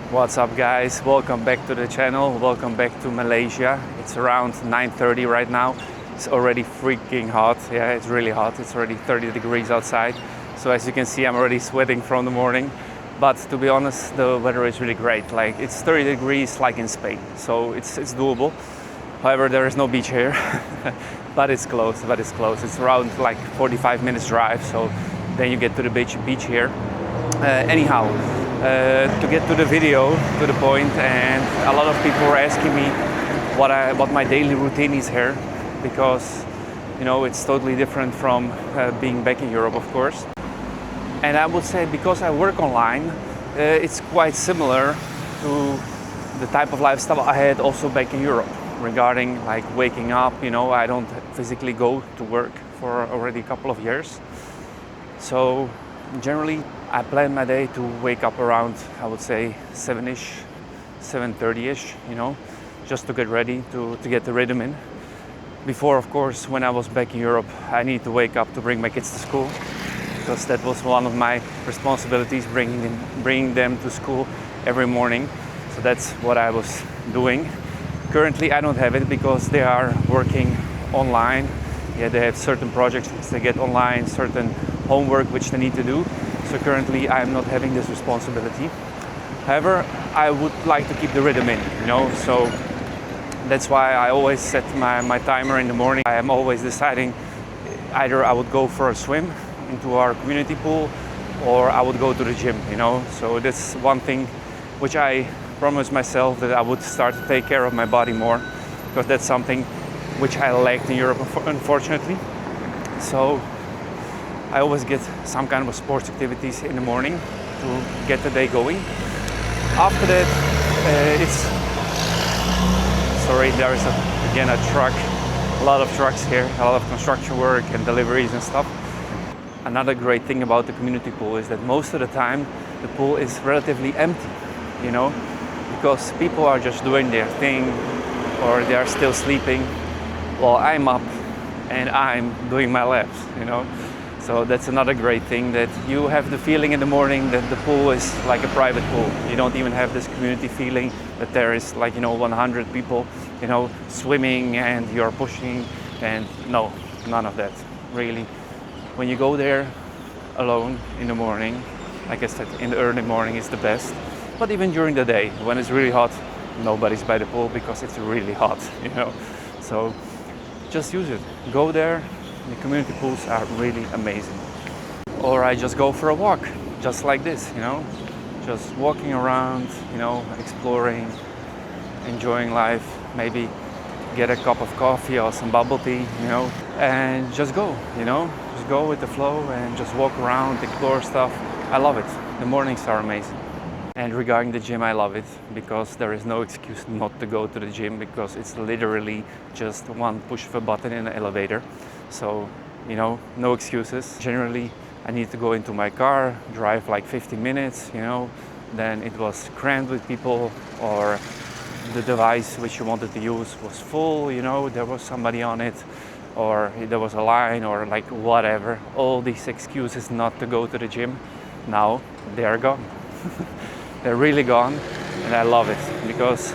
What's up guys, welcome back to the channel, welcome back to Malaysia. It's around 9:30 right now. It's already freaking hot. Yeah, it's really hot. It's already 30 degrees outside. So as you can see, I'm already sweating from the morning. But to be honest, the weather is really great. Like it's 30 degrees like in Spain. So it's doable. However, there is no beach here, but it's close, It's around like 45 minutes drive. So then you get to the beach here. Anyhow, to get to the video, to the point, and a lot of people were asking me what my daily routine is here, because you know it's totally different from being back in Europe, of course. And I would say because I work online, it's quite similar to the type of lifestyle I had also back in Europe. Regarding like waking up, you know, I don't physically go to work for already a couple of years. So generally, I plan my day to wake up around, I would say 7-ish, 7:30-ish, you know, just to get ready, to get the rhythm in. Before, of course, when I was back in Europe, I need to wake up to bring my kids to school, because that was one of my responsibilities, bringing them to school every morning. So that's what I was doing. Currently, I don't have it because they are working online. Yeah, they have certain projects which they get online, certain homework which they need to do. So currently I'm not having this responsibility. However, I would like to keep the rhythm in, you know, so that's why I always set my timer in the morning. I am always deciding either I would go for a swim into our community pool or I would go to the gym, you know. So that's one thing which I promised myself, that I would start to take care of my body more, because that's something which I lacked in Europe, unfortunately. So I always get some kind of sports activities in the morning to get the day going. After that, there is again a truck, a lot of trucks here, a lot of construction work and deliveries and stuff. Another great thing about the community pool is that most of the time the pool is relatively empty, you know, because people are just doing their thing or they are still sleeping while I'm up and I'm doing my laps, you know. So that's another great thing, that you have the feeling in the morning that the pool is like a private pool. You don't even have this community feeling that there is like, you know, 100 people, you know, swimming and you're pushing, and no, none of that, really. When you go there alone in the morning, like I said, in the early morning is the best. But even during the day, when it's really hot, nobody's by the pool because it's really hot, you know. So just use it, go there. The community pools are really amazing. Or I just go for a walk, just like this, you know, just walking around, you know, exploring, enjoying life, maybe get a cup of coffee or some bubble tea, you know, and just go, you know, just go with the flow and just walk around, explore stuff. I love it. The mornings are amazing. And regarding the gym, I love it because there is no excuse not to go to the gym, because it's literally just one push of a button in an elevator. So, you know, no excuses. Generally, I need to go into my car, drive like 50 minutes, you know, then it was crammed with people, or the device which you wanted to use was full, you know, there was somebody on it, or there was a line, or like whatever. All these excuses not to go to the gym, now they are gone. They're really gone, and I love it because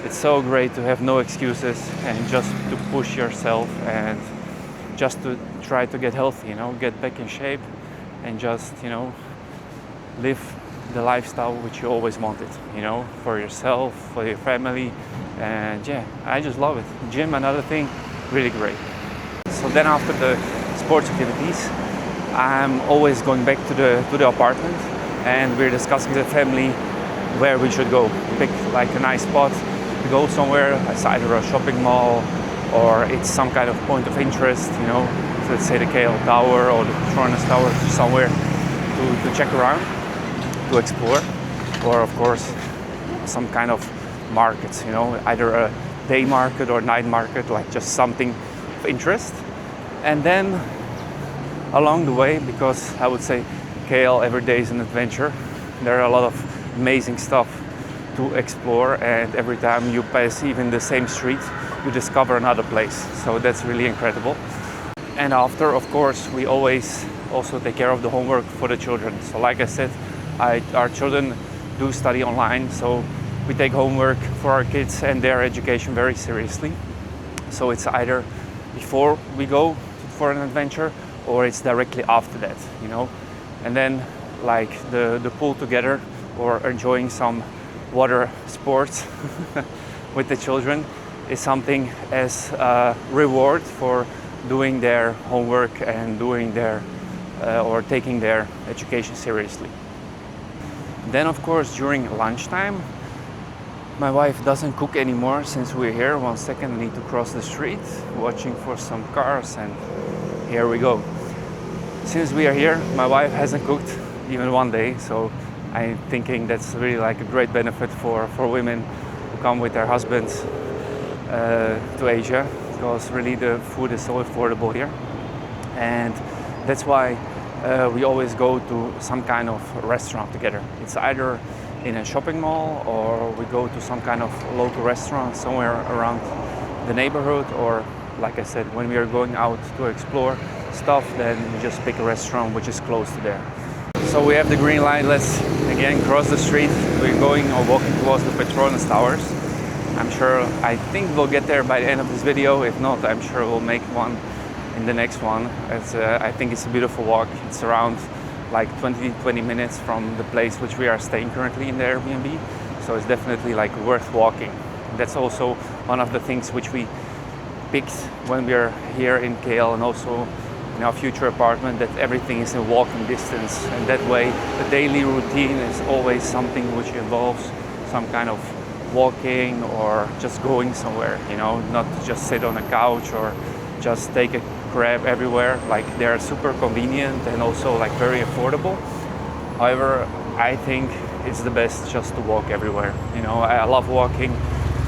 it's so great to have no excuses and just to push yourself and just to try to get healthy, you know, get back in shape and just, you know, live the lifestyle which you always wanted, you know, for yourself, for your family. And yeah, I just love it. Gym, another thing, really great. So then after the sports activities, I'm always going back to the apartment, and we're discussing as a family where we should go. Pick like a nice spot to go somewhere. It's either a shopping mall or it's some kind of point of interest, you know. So let's say the KL Tower or the Petronas Tower, somewhere to check around, to explore. Or of course some kind of markets, you know, either a day market or night market, like just something of interest. And then along the way, because I would say KL every day is an adventure, there are a lot of amazing stuff to explore, and every time you pass even the same street, you discover another place. So that's really incredible. And after, of course, we always also take care of the homework for the children. So like I said, our children do study online, so we take homework for our kids and their education very seriously. So it's either before we go for an adventure or it's directly after that, you know. And then like the pool together or enjoying some water sports with the children is something as a reward for doing their homework and doing their or taking their education seriously. Then of course during lunchtime, my wife doesn't cook anymore since we're here. 1 second, I need to cross the street, watching for some cars, and here we go. Since we are here, my wife hasn't cooked even one day, so I'm thinking that's really like a great benefit for women who come with their husbands to Asia, because really the food is so affordable here. And that's why we always go to some kind of restaurant together. It's either in a shopping mall or we go to some kind of local restaurant somewhere around the neighborhood, or like I said, when we are going out to explore stuff, then we just pick a restaurant which is close to there. So we have the green light. Let's again cross the street. We're going or walking towards the Petronas Towers. I think we'll get there by the end of this video. If not, I'm sure we'll make one in the next one. I think it's a beautiful walk. It's around like 20 minutes from the place which we are staying currently in the Airbnb. So it's definitely like worth walking. That's also one of the things which we picked when we are here in KL and also in our future apartment, that everything is in walking distance, and that way the daily routine is always something which involves some kind of walking or just going somewhere, you know, not just sit on a couch or just take a grab everywhere. Like they're super convenient and also like very affordable. However, I think it's the best just to walk everywhere. You know, I love walking.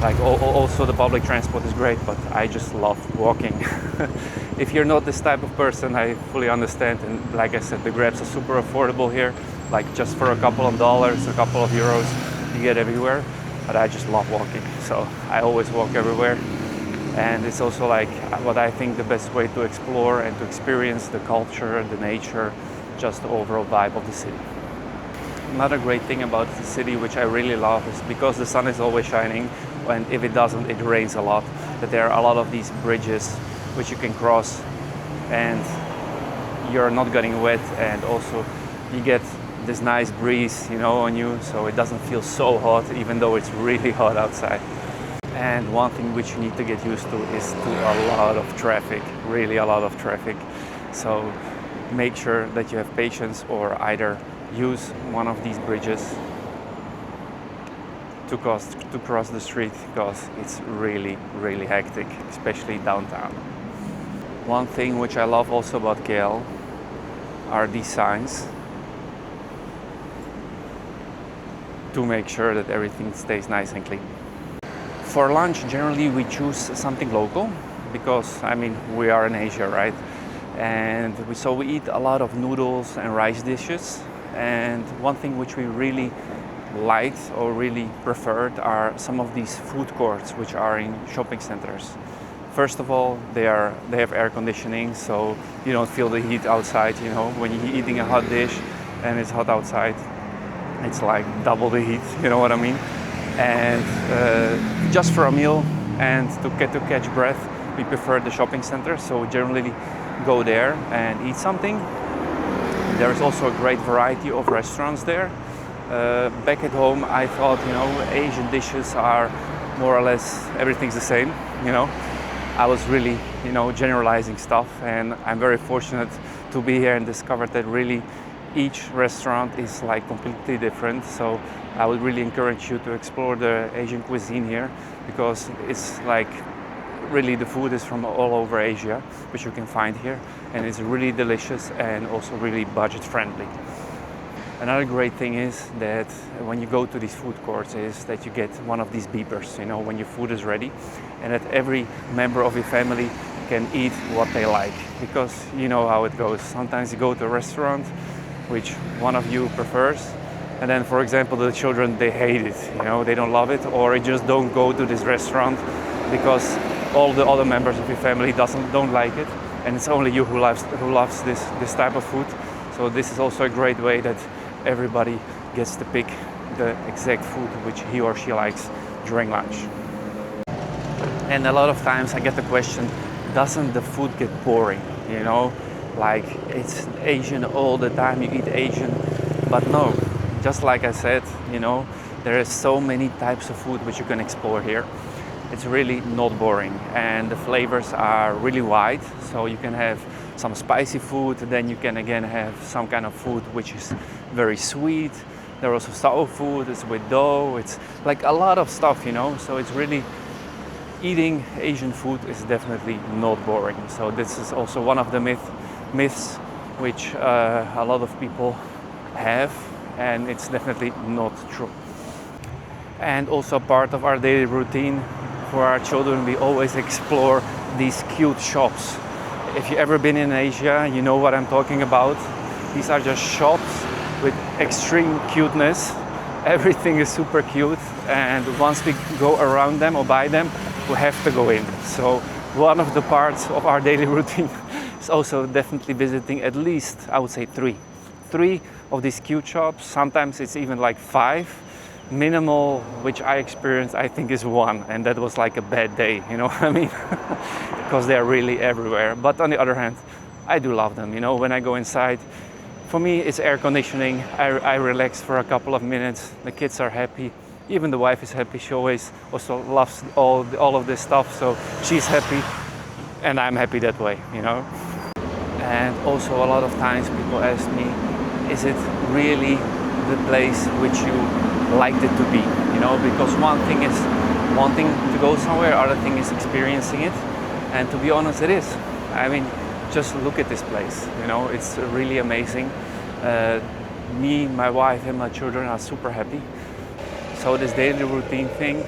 Like also the public transport is great, but I just love walking. If you're not this type of person, I fully understand. And like I said, the grabs are super affordable here. Like just for a couple of dollars, a couple of euros, you get everywhere. But I just love walking, so I always walk everywhere. And it's also like what I think the best way to explore and to experience the culture, the nature, just the overall vibe of the city. Another great thing about the city, which I really love, is because the sun is always shining, and if it doesn't, it rains a lot, that there are a lot of these bridges which you can cross and you're not getting wet, and also you get this nice breeze, you know, on you, so it doesn't feel so hot even though it's really hot outside. And one thing which you need to get used to is to a lot of traffic, really a lot of traffic. So make sure that you have patience, or either use one of these bridges to cross the street, because it's really, really hectic, especially downtown. One thing which I love also about KL are these signs, to make sure that everything stays nice and clean. For lunch, generally we choose something local, because I mean we are in Asia, right? And so we eat a lot of noodles and rice dishes. And one thing which we really liked or really preferred are some of these food courts which are in shopping centers. First of all, they have air conditioning, so you don't feel the heat outside. You know, when you're eating a hot dish and it's hot outside, it's like double the heat. You know what I mean? And just for a meal and to catch breath, we prefer the shopping center. So we generally go there and eat something. There is also a great variety of restaurants there. Back at home, I thought, you know, Asian dishes are more or less everything's the same. You know, I was really, you know, generalizing stuff, and I'm very fortunate to be here and discover that really each restaurant is like completely different. So I would really encourage you to explore the Asian cuisine here, because it's like really the food is from all over Asia, which you can find here, and it's really delicious and also really budget friendly. Another great thing is that when you go to these food courts is that you get one of these beepers, you know, when your food is ready, and that every member of your family can eat what they like, because you know how it goes. Sometimes you go to a restaurant which one of you prefers, and then, for example, the children, they hate it, you know, they don't love it, or they just don't go to this restaurant because all the other members of your family don't like it, and it's only you who loves this type of food. So this is also a great way that everybody gets to pick the exact food which he or she likes during lunch. And a lot of times I get the question, doesn't the food get boring? You know, like it's Asian all the time, you eat Asian. But no, just like I said, you know, there is so many types of food which you can explore here. It's really not boring, and the flavors are really wide. So you can have some spicy food, then you can again have some kind of food which is very sweet. There are also sour food, it's with dough, it's like a lot of stuff, you know. So it's really, eating Asian food is definitely not boring. So this is also one of the myths which a lot of people have, and it's definitely not true. And also part of our daily routine for our children, we always explore these cute shops. If you've ever been in Asia, you know what I'm talking about. These are just shops with extreme cuteness. Everything is super cute, and once we go around them or buy them, we have to go in. So one of the parts of our daily routine is also definitely visiting at least, I would say, three of these cute shops. Sometimes it's even like 5. Minimal, which I experienced, I think is 1, and that was like a bad day, you know what I mean? Because they're really everywhere. But on the other hand, I do love them, you know. When I go inside, for me it's air conditioning. I relax for a couple of minutes, the kids are happy, even the wife is happy. She always also loves all of this stuff, so she's happy and I'm happy that way, you know. And also a lot of times people ask me, is it really the place which you liked it to be, you know, because one thing is wanting to go somewhere, other thing is experiencing it. And to be honest, it is. I mean, just look at this place, you know, it's really amazing. Me, my wife and my children are super happy. So this daily routine thing,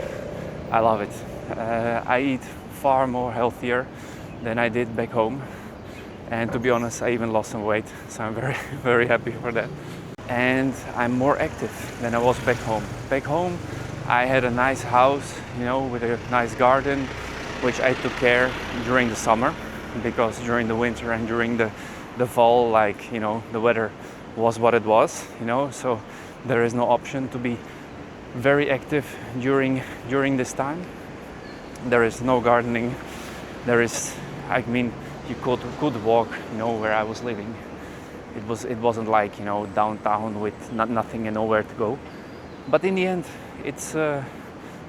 I love it. I eat far more healthier than I did back home. And to be honest, I even lost some weight, so I'm very, very happy for that. And I'm more active than I was back home. Back home, I had a nice house, you know, with a nice garden, which I took care during the summer, because during the winter and during the fall, like, you know, the weather was what it was, you know, so there is no option to be very active during this time. There is no gardening. There is, I mean, you could walk, you know, where I was living. It wasn't like, you know, downtown with nothing and nowhere to go. But in the end, it's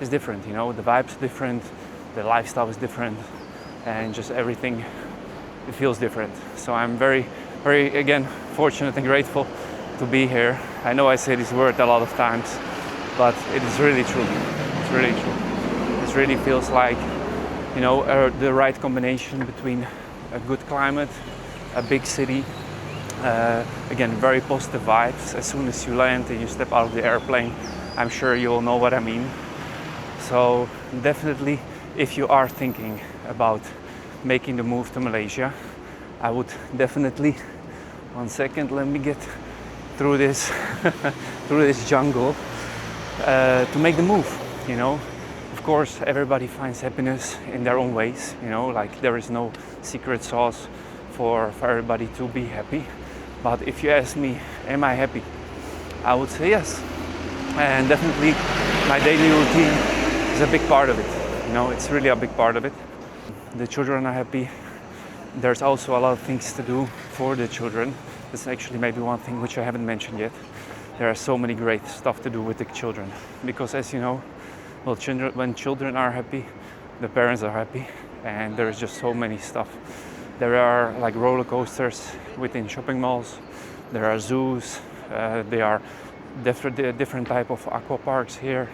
different, you know. The vibe's different, the lifestyle is different, and just everything, it feels different. So I'm very, very, again, fortunate and grateful to be here. I know I say this word a lot of times, but it is really true. It's really true. It really feels like, you know, the right combination between a good climate, a big city, again, very positive vibes. As soon as you land and you step out of the airplane, I'm sure you'll know what I mean. So definitely, if you are thinking about making the move to Malaysia, I would definitely, 1 second, let me get through this through this jungle, to make the move, you know. Of course, everybody finds happiness in their own ways, you know, like there is no secret sauce for everybody to be happy. But if you ask me, am I happy? I would say yes. And definitely my daily routine is a big part of it. You know, it's really a big part of it. The children are happy. There's also a lot of things to do for the children. That's actually maybe one thing which I haven't mentioned yet. There are so many great stuff to do with the children. Because as you know, well, when children are happy, the parents are happy. And there's just so many stuff. There are like roller coasters within shopping malls. There are zoos. There are different type of aqua parks here.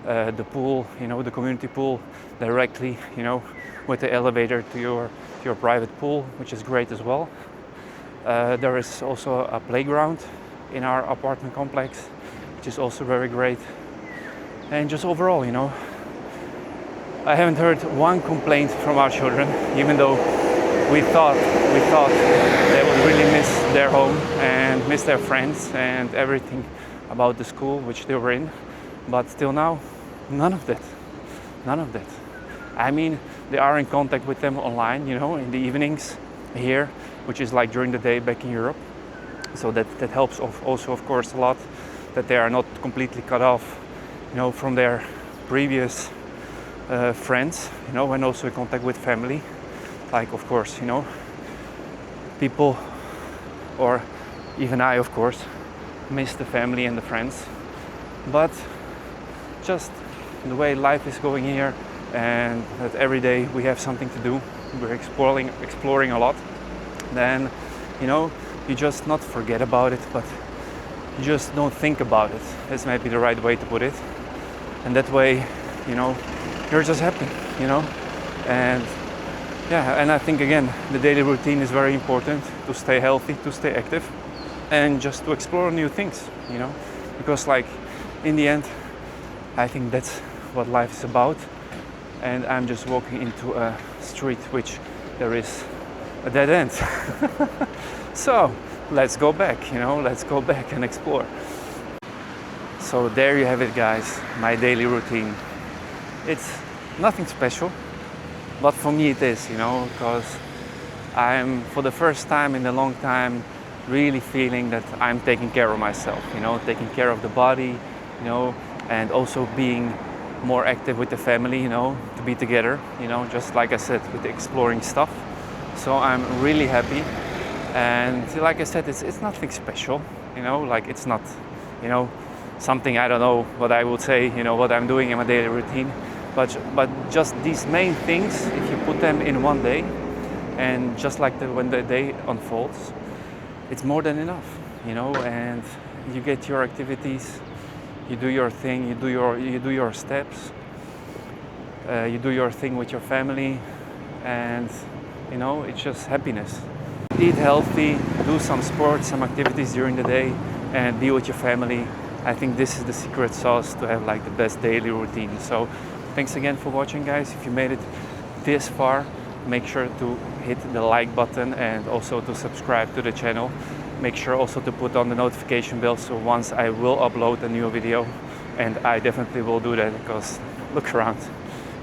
The pool, you know, the community pool directly, you know, with the elevator to your private pool, which is great as well. There is also a playground in our apartment complex, which is also very great. And just overall, you know, I haven't heard one complaint from our children, even though we thought they would really miss their home and miss their friends and everything about the school which they were in. But till now, none of that. I mean, they are in contact with them online, you know, in the evenings here, which is like during the day back in Europe. So that helps also, of course, a lot. that they are not completely cut off, from their previous friends, and also in contact with family. Like, of course, people, or even I, of course, miss the family and the friends. But just the way life is going here, and that every day we have something to do, we're exploring a lot, then you just not forget about it, but you just don't think about it. That's maybe the right way to put it. And that way, you're just happy, and yeah, and I think again the daily routine is very important to stay healthy, to stay active, and just to explore new things, because like in the end I think that's what life is about. And I'm just walking into a street which there is a dead end. So let's go back, let's go back and explore. So there you have it, guys, my daily routine. It's nothing special, but for me it is, because I'm, for the first time in a long time, really feeling that I'm taking care of myself, taking care of the body, and also being more active with the family, to be together, just like I said, with the exploring stuff. So I'm really happy. And like I said, it's nothing special, like it's not, something, I don't know what I would say, what I'm doing in my daily routine, but just these main things, if you put them in one day, and just like when the day unfolds, it's more than enough, and you get your activities, you do your thing, you do your steps, you do your thing with your family, and it's just happiness. Eat healthy, do some sports, some activities during the day, and be with your family. I think this is the secret sauce to have like the best daily routine. So thanks again for watching, guys. If you made it this far, make sure to hit the like button and also to subscribe to the channel. Make sure also to put on the notification bell, so once I will upload a new video, and I definitely will do that, because look around,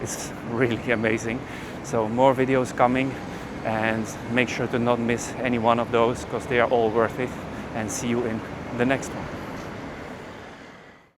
it's really amazing. So more videos coming, and make sure to not miss any one of those, because they are all worth it. And see you in the next one.